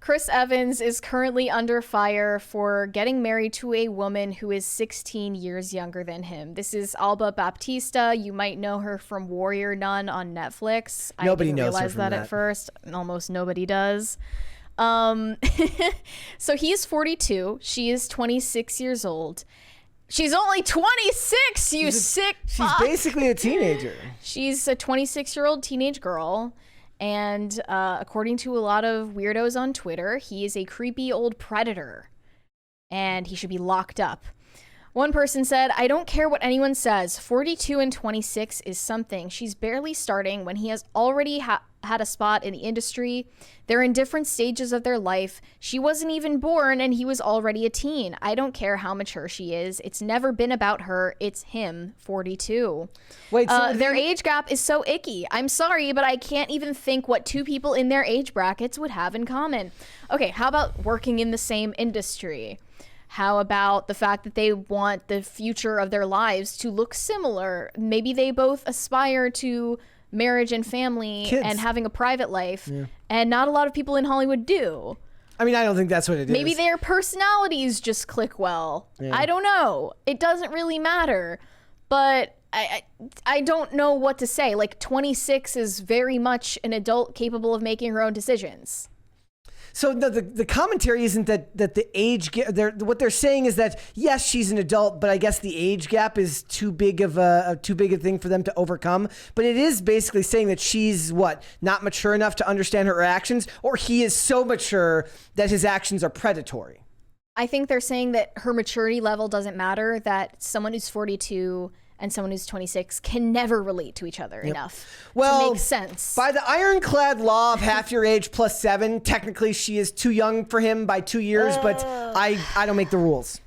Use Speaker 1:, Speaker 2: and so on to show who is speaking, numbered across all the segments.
Speaker 1: Chris Evans is currently under fire for getting married to a woman who is 16 years younger than him. This is Alba Baptista. You might know her from Warrior Nun on Netflix.
Speaker 2: Nobody
Speaker 1: I didn't
Speaker 2: knows her
Speaker 1: realize
Speaker 2: from
Speaker 1: that
Speaker 2: that
Speaker 1: at first. Almost nobody does. So he is 42. She is 26 years old. She's only 26, you sick fuck.
Speaker 2: She's basically a teenager.
Speaker 1: She's a 26-year-old teenage girl. And according to a lot of weirdos on Twitter, he is a creepy old predator. And he should be locked up. One person said, I don't care what anyone says. 42 and 26 is something. She's barely starting when he has already had a spot in the industry. They're in different stages of their life. She wasn't even born and he was already a teen. I don't care how mature she is. It's never been about her. It's him, 42.
Speaker 2: Wait, so
Speaker 1: their age gap is so icky. I'm sorry, but I can't even think what two people in their age brackets would have in common. Okay, how about working in the same industry? How about the fact that they want the future of their lives to look similar? Maybe they both aspire to marriage and family and having a private life, and not a lot of people in Hollywood do.
Speaker 2: I mean, I don't think that's what it is.
Speaker 1: Maybe their personalities just click well.
Speaker 2: Yeah.
Speaker 1: I don't know. It doesn't really matter. But I don't know what to say. Like, 26 is very much an adult capable of making her own decisions.
Speaker 2: So the commentary isn't that the age what they're saying is that yes, she's an adult, but I guess the age gap is too big of a thing for them to overcome. But it is basically saying that she's not mature enough to understand her actions, or he is so mature that his actions are predatory.
Speaker 1: I think they're saying that her maturity level doesn't matter, that someone who's 42 and someone who's 26 can never relate to each other enough to make sense.
Speaker 2: By the ironclad law of half your age plus 7, technically she is too young for him by 2 years, but I don't make the rules.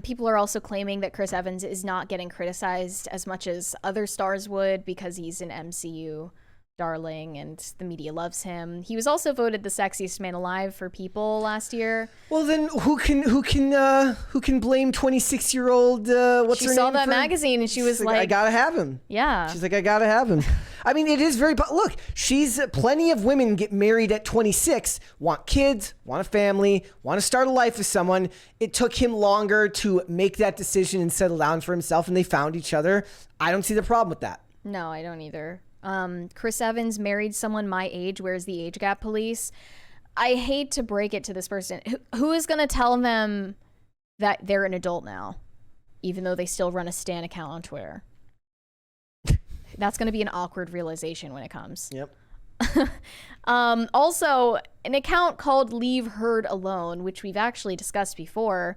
Speaker 1: People are also claiming that Chris Evans is not getting criticized as much as other stars would because he's an MCU darling and the media loves him. He was also voted the sexiest man alive for People last year.
Speaker 2: Well, then who can blame 26-year-old what's her name?
Speaker 1: She saw that magazine and she was like,
Speaker 2: I gotta have him.
Speaker 1: Yeah.
Speaker 2: She's like, I gotta have him. I mean, it is very, look, she's plenty of women get married at 26, want kids, want a family, want to start a life with someone. It took him longer to make that decision and settle down for himself, and they found each other. I don't see the problem with that.
Speaker 1: No, I don't either. Chris Evans married someone my age. Where's the age gap police? I hate to break it to this person. Who is going to tell them that they're an adult now, even though they still run a Stan account on Twitter? That's going to be an awkward realization when it comes.
Speaker 2: Yep.
Speaker 1: Also, an account called Leave Herd Alone, which we've actually discussed before,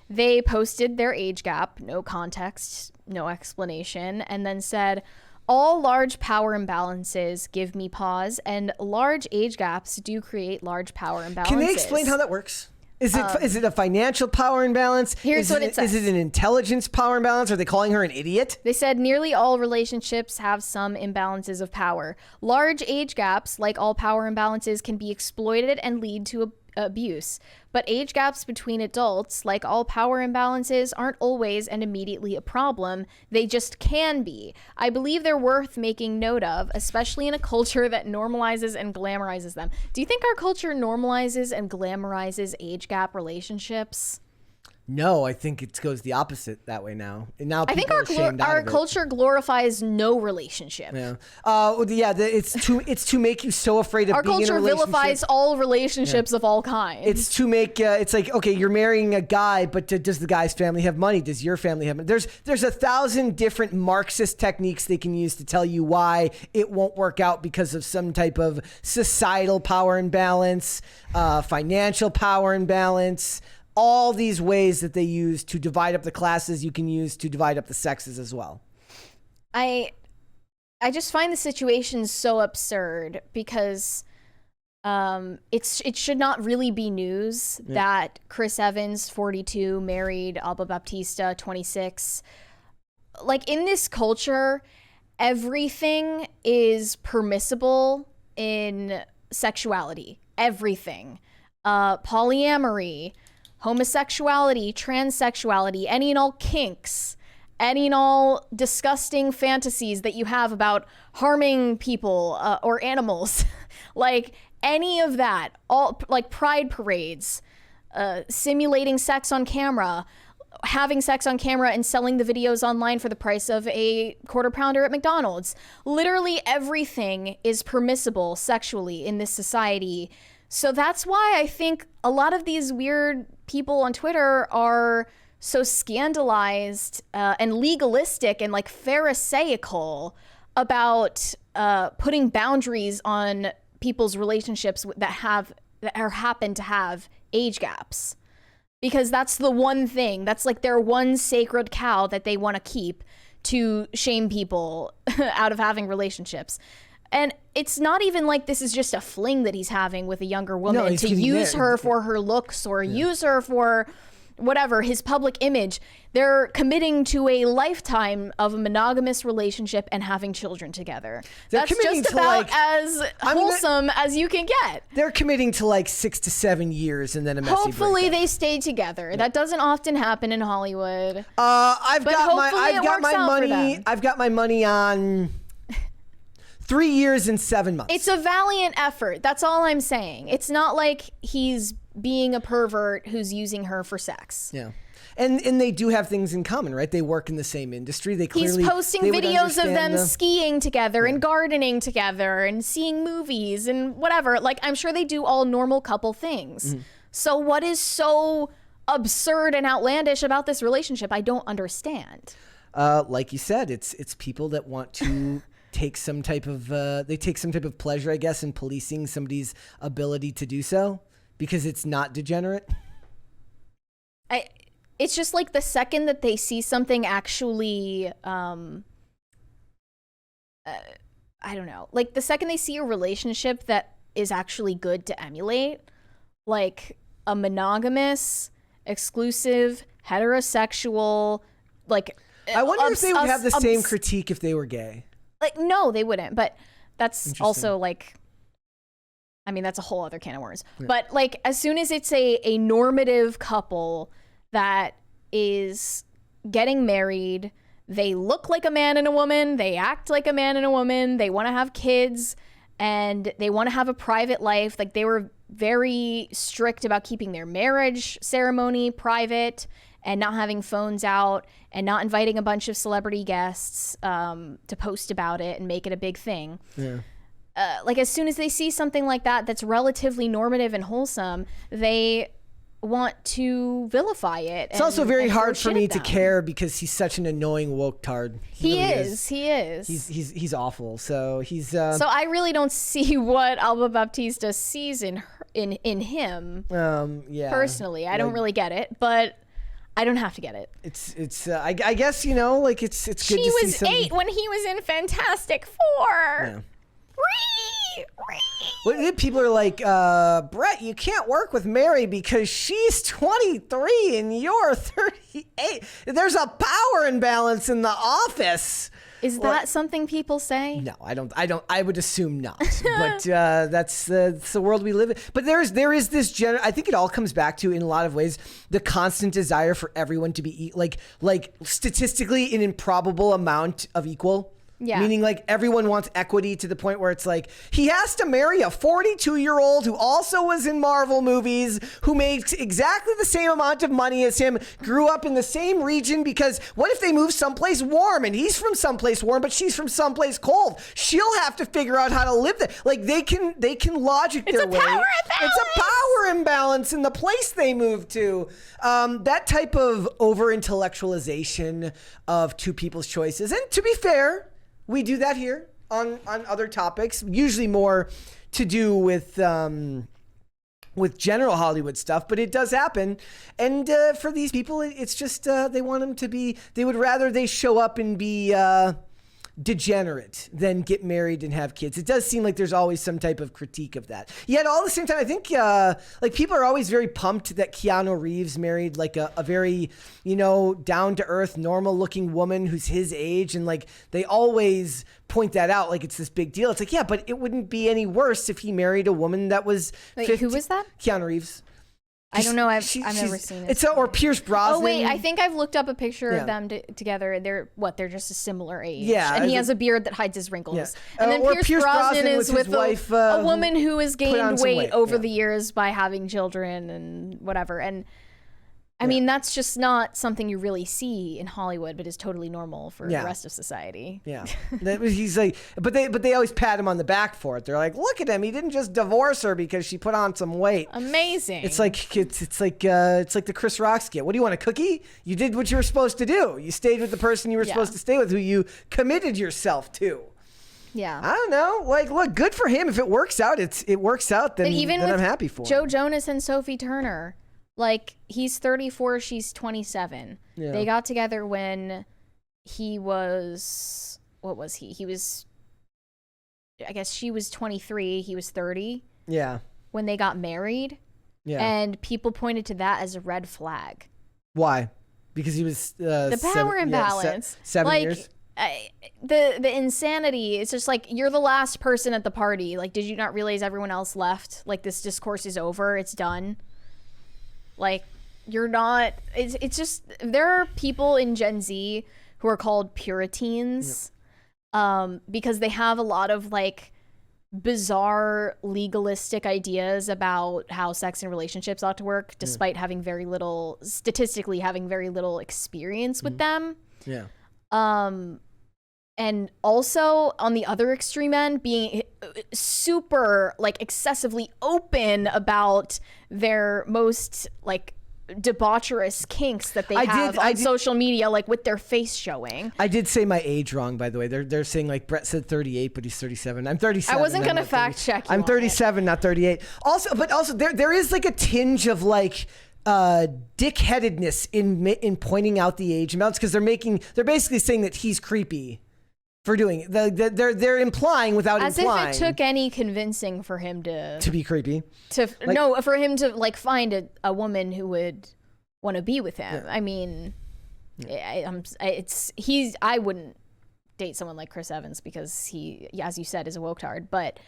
Speaker 1: they posted their age gap, no context, no explanation, and then said, all large power imbalances give me pause, and large age gaps do create large power imbalances.
Speaker 2: Can they explain how that works? Is it a financial power imbalance?
Speaker 1: Here's what it says.
Speaker 2: Is it an intelligence power imbalance? Are they calling her an idiot?
Speaker 1: They said nearly all relationships have some imbalances of power. Large age gaps, like all power imbalances, can be exploited and lead to abuse. But age gaps between adults, like all power imbalances, aren't always and immediately a problem. They just can be. I believe they're worth making note of, especially in a culture that normalizes and glamorizes them. Do you think our culture normalizes and glamorizes age gap relationships?
Speaker 2: No, I think it goes the opposite that way now. And now
Speaker 1: I think our culture glorifies no relationship.
Speaker 2: Yeah. It's to make you so afraid of
Speaker 1: our
Speaker 2: being in a relationship.
Speaker 1: Our culture vilifies all relationships of all kinds.
Speaker 2: It's to make it's like, okay, you're marrying a guy, but does the guy's family have money? Does your family have money? There's 1,000 different Marxist techniques they can use to tell you why it won't work out because of some type of societal power imbalance, financial power imbalance. All these ways that they use to divide up the classes, you can use to divide up the sexes as well.
Speaker 1: I just find the situation so absurd because it should not really be news that Chris Evans, 42, married Alba Baptista, 26. Like, in this culture, everything is permissible in sexuality. Everything. Polyamory, homosexuality, transsexuality, any and all kinks, any and all disgusting fantasies that you have about harming people or animals. Like, any of that, all like pride parades, simulating sex on camera, having sex on camera and selling the videos online for the price of a quarter pounder at McDonald's. Literally everything is permissible sexually in this society. So that's why I think a lot of these weird people on Twitter are so scandalized and legalistic and like pharisaical about putting boundaries on people's relationships that happen to have age gaps, because that's the one thing that's like their one sacred cow that they want to keep, to shame people out of having relationships. And it's not even like this is just a fling that he's having with a younger woman to use her for her looks or use her for whatever, his public image. They're committing to a lifetime of a monogamous relationship and having children together. That's just about as wholesome as you can get.
Speaker 2: They're committing to like 6 to 7 years and then a messy
Speaker 1: Hopefully
Speaker 2: breakup.
Speaker 1: they stay together. Yeah. That doesn't often happen in Hollywood.
Speaker 2: I've got my money on 3 years and 7 months.
Speaker 1: It's a valiant effort. That's all I'm saying. It's not like he's being a pervert who's using her for sex.
Speaker 2: Yeah. And they do have things in common, right? They work in the same industry.
Speaker 1: He's posting videos of them skiing together and gardening together and seeing movies and whatever. Like, I'm sure they do all normal couple things. Mm-hmm. So what is so absurd and outlandish about this relationship? I don't understand.
Speaker 2: Like you said, it's people that want to take some type of pleasure, I guess, in policing somebody's ability to do so because it's not degenerate.
Speaker 1: It's just like the second that they see something actually, I don't know, like the second they see a relationship that is actually good to emulate, like a monogamous, exclusive, heterosexual, like.
Speaker 2: I wonder if they would have the same critique if they were gay.
Speaker 1: Like, no, they wouldn't. But that's also like, I mean, that's a whole other can of worms. Yeah. But like, as soon as it's a normative couple that is getting married, they look like a man and a woman, they act like a man and a woman, they want to have kids, and they want to have a private life. Like, they were very strict about keeping their marriage ceremony private and not having phones out and not inviting a bunch of celebrity guests to post about it and make it a big thing. Yeah. Like, as soon as they see something like that that's relatively normative and wholesome, they want to vilify it.
Speaker 2: It's also very hard for me to care because he's such an annoying woke tard.
Speaker 1: He is.
Speaker 2: He's awful. So he's.
Speaker 1: So I really don't see what Alba Baptista sees in him.
Speaker 2: Yeah.
Speaker 1: Personally, I don't really get it, but I don't have to get it.
Speaker 2: It's. I guess like it's good to see.
Speaker 1: She was 8 when he was in Fantastic Four. Yeah.
Speaker 2: Well, people are like, Brett, you can't work with Mary because she's 23 and you're 38. There's a power imbalance in the office.
Speaker 1: Is that something people say?
Speaker 2: No, I don't. I would assume not. But that's the world we live in. But there is this I think it all comes back to, in a lot of ways, the constant desire for everyone to be like statistically an improbable amount of equal. Yeah. Meaning like everyone wants equity to the point where it's like he has to marry a 42-year-old who also was in Marvel movies, who makes exactly the same amount of money as him, grew up in the same region, because what if they move someplace warm and he's from someplace warm but she's from someplace cold? She'll have to figure out how to live there. Like they can logic their way. It's a power imbalance in the place they move to. That type of over-intellectualization of two people's choices. And to be fair, we do that here on other topics, usually more to do with general Hollywood stuff, but it does happen. And for these people, it's just they want them to be, they would rather they show up and be degenerate than get married and have kids. It does seem like there's always some type of critique of that. Yet all at the same time, I think like people are always very pumped that Keanu Reeves married like a very, down to earth, normal looking woman who's his age. And like, they always point that out. Like it's this big deal. It's like, yeah, but it wouldn't be any worse if he married a woman that was 50.
Speaker 1: Who was that?
Speaker 2: Keanu Reeves.
Speaker 1: I don't know. I've never seen it.
Speaker 2: It's or Pierce Brosnan.
Speaker 1: Oh wait, I think I've looked up a picture of them together. They're just a similar age.
Speaker 2: Yeah,
Speaker 1: and he has a beard that hides his wrinkles.
Speaker 2: Yeah.
Speaker 1: And then Pierce Brosnan is with
Speaker 2: wife,
Speaker 1: a woman who has gained weight over
Speaker 2: yeah.
Speaker 1: the years by having children and whatever. And I mean, that's just not something you really see in Hollywood, but is totally normal for the rest of society.
Speaker 2: Yeah, he's like, but they always pat him on the back for it. They're like, look at him, he didn't just divorce her because she put on some weight.
Speaker 1: Amazing.
Speaker 2: It's like the Chris Rock skit. What do you want, a cookie? You did what you were supposed to do. You stayed with the person you were supposed to stay with, who you committed yourself to.
Speaker 1: Yeah.
Speaker 2: I don't know. Like, look, good for him. If it works out, it works out. Then I'm happy for him.
Speaker 1: Joe Jonas and Sophie Turner. Like, he's 34, she's 27. Yeah. They got together when he was, what was he? He was, I guess she was 23, he was 30.
Speaker 2: Yeah.
Speaker 1: When they got married.
Speaker 2: Yeah.
Speaker 1: And people pointed to that as a red flag.
Speaker 2: Why? Because he was...
Speaker 1: the power imbalance.
Speaker 2: 7 years?
Speaker 1: The insanity. It's just like, you're the last person at the party. Like, did you not realize everyone else left? Like, this discourse is over. It's done. Like, you're not, it's just, there are people in Gen Z who are called Puritans, because they have a lot of like bizarre legalistic ideas about how sex and relationships ought to work, despite having statistically having very little experience with them.
Speaker 2: Yeah.
Speaker 1: And also on the other extreme end, being super like excessively open about their most like debaucherous kinks that they have on social media, like with their face showing.
Speaker 2: I did say my age wrong, by the way. They're saying like Brett said 38, but he's 37. I'm 37.
Speaker 1: I wasn't gonna fact check you.
Speaker 2: I'm 37, not 38. Also there is like a tinge of like dickheadedness in pointing out the age amounts, because they're basically saying that he's creepy for doing it. They're implying without implying.
Speaker 1: As if it took any convincing for him to
Speaker 2: be creepy.
Speaker 1: For him to like find a woman who would want to be with him. Yeah. I mean, I wouldn't date someone like Chris Evans because he, as you said, is a woke-tard, but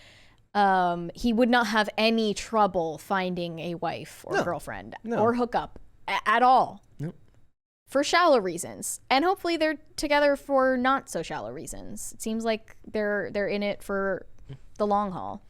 Speaker 1: he would not have any trouble finding a wife or girlfriend or hookup at all.
Speaker 2: Nope.
Speaker 1: For shallow reasons, and hopefully they're together for not so shallow reasons. It seems like they're in it for the long haul.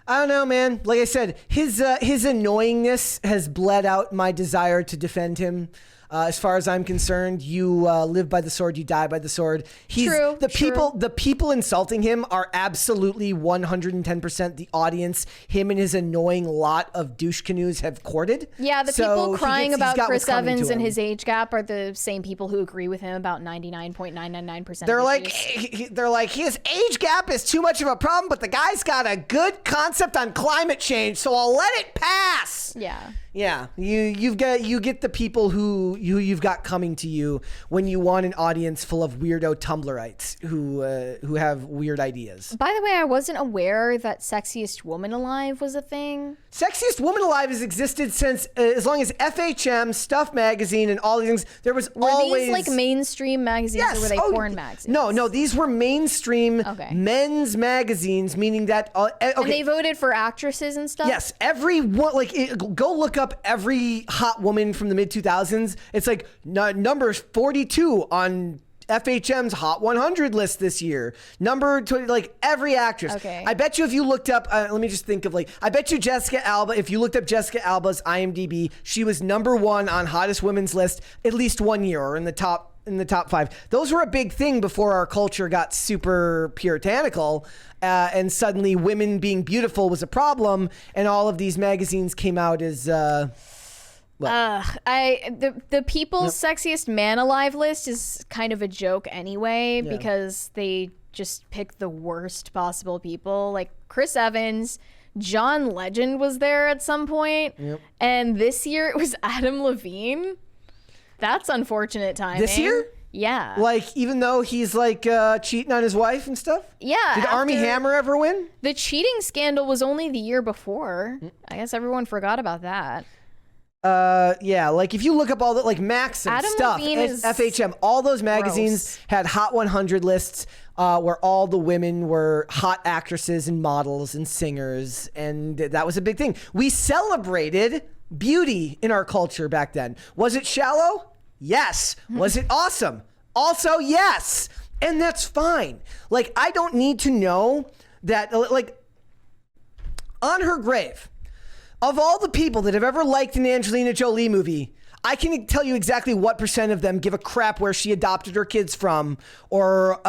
Speaker 2: I don't know, man. Like I said, his annoyingness has bled out my desire to defend him. As far as I'm concerned, you live by the sword, you die by the sword.
Speaker 1: True.
Speaker 2: The people insulting him are absolutely 110% the audience him and his annoying lot of douche canoes have courted.
Speaker 1: Yeah, the people crying about Chris Evans and his age gap are the same people who agree with him about 99.999%.
Speaker 2: They're like his age gap is too much of a problem, but the guy's got a good concept on climate change, so I'll let it pass.
Speaker 1: Yeah.
Speaker 2: Yeah, you get the people who you've got coming to you when you want an audience full of weirdo Tumblrites who have weird ideas.
Speaker 1: By the way, I wasn't aware that Sexiest Woman Alive was a thing.
Speaker 2: Sexiest Woman Alive has existed since as long as FHM, Stuff Magazine, and all these things. There was always...
Speaker 1: Were these like mainstream magazines, or were they porn magazines?
Speaker 2: No, these were mainstream men's magazines, meaning that...
Speaker 1: And they voted for actresses and stuff?
Speaker 2: Yes, go look up every hot woman from the mid-2000s. It's like number 42 on FHM's Hot 100 list this year. Number 20, like every actress.
Speaker 1: Okay.
Speaker 2: I bet you if you looked up, let me just think of I bet you Jessica Alba, if you looked up Jessica Alba's IMDb, she was number 1 on hottest women's list at least 1 year, or in the top 5. Those were a big thing before our culture got super puritanical, and suddenly women being beautiful was a problem, and all of these magazines came out as the
Speaker 1: People's Sexiest Man Alive list is kind of a joke anyway, because they just pick the worst possible people. Like Chris Evans, John Legend was there at some point, and this year it was Adam Levine. That's unfortunate timing.
Speaker 2: This year?
Speaker 1: Yeah.
Speaker 2: Like, even though he's like cheating on his wife and stuff?
Speaker 1: Yeah.
Speaker 2: Did Armie Hammer ever win?
Speaker 1: The cheating scandal was only the year before. I guess everyone forgot about that.
Speaker 2: Yeah, like if you look up all the like Maxim
Speaker 1: Adam
Speaker 2: stuff,
Speaker 1: Levine is
Speaker 2: FHM, all those magazines
Speaker 1: gross.
Speaker 2: had Hot 100 lists where all the women were hot actresses and models and singers, and that was a big thing. We celebrated beauty in our culture back then. Was it shallow? Yes. Was it awesome? Also, yes. And that's fine. Like, I don't need to know that, like, on her grave, of all the people that have ever liked an Angelina Jolie movie, I can tell you exactly what % of them give a crap where she adopted her kids from or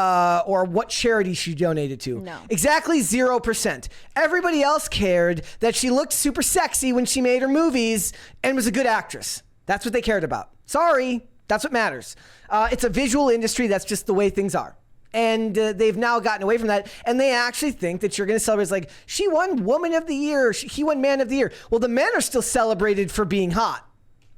Speaker 2: what charity she donated to.
Speaker 1: No.
Speaker 2: Exactly 0%. Everybody else cared that she looked super sexy when she made her movies and was a good actress. That's what they cared about. Sorry, that's what matters. It's a visual industry. That's just the way things are. And they've now gotten away from that. And they actually think that you're going to celebrate. It's like, she won Woman of the Year. He won Man of the Year. Well, the men are still celebrated for being hot.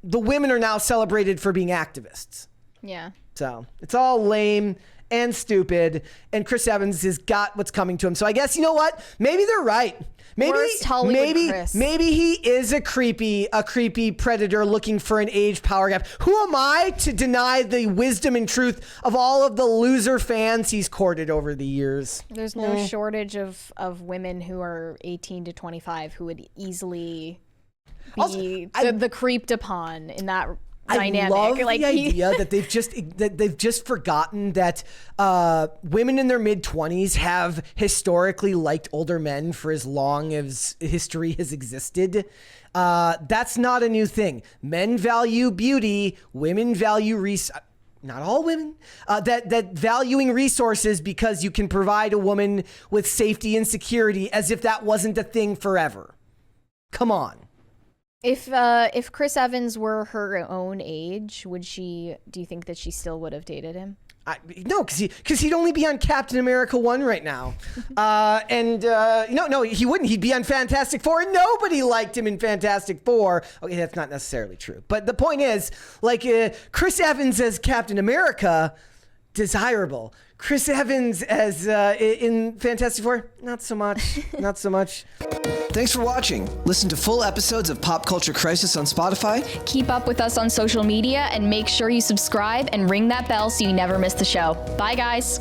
Speaker 2: The women are now celebrated for being activists.
Speaker 1: Yeah.
Speaker 2: So it's all lame and stupid. And Chris Evans has got what's coming to him. So I guess, you know what? Maybe they're right.
Speaker 1: Worst Hollywood Chris.
Speaker 2: Maybe he is a creepy predator looking for an age power gap. Who am I to deny the wisdom and truth of all of the loser fans he's courted over the years?
Speaker 1: There's no shortage of women who are 18 to 25 who would easily be
Speaker 2: Also,
Speaker 1: the creeped upon in that dynamic.
Speaker 2: I love
Speaker 1: like
Speaker 2: the idea that they've just forgotten that women in their mid-20s have historically liked older men for as long as history has existed. That's not a new thing. Men value beauty. Women value not all women, that valuing resources because you can provide a woman with safety and security, as if that wasn't a thing forever. Come on.
Speaker 1: If Chris Evans were her own age, do you think that she still would have dated him?
Speaker 2: No, because he'd only be on Captain America 1 right now. No, he wouldn't. He'd be on Fantastic Four, and nobody liked him in Fantastic Four. Okay, that's not necessarily true. But the point is, like, Chris Evans as Captain America, desirable. Chris Evans as in Fantastic Four, not so much. Not so much. Thanks for watching. Listen to full episodes of Pop Culture Crisis on Spotify.
Speaker 3: Keep up with us on social media and make sure you subscribe and ring that bell so you never miss the show. Bye, guys.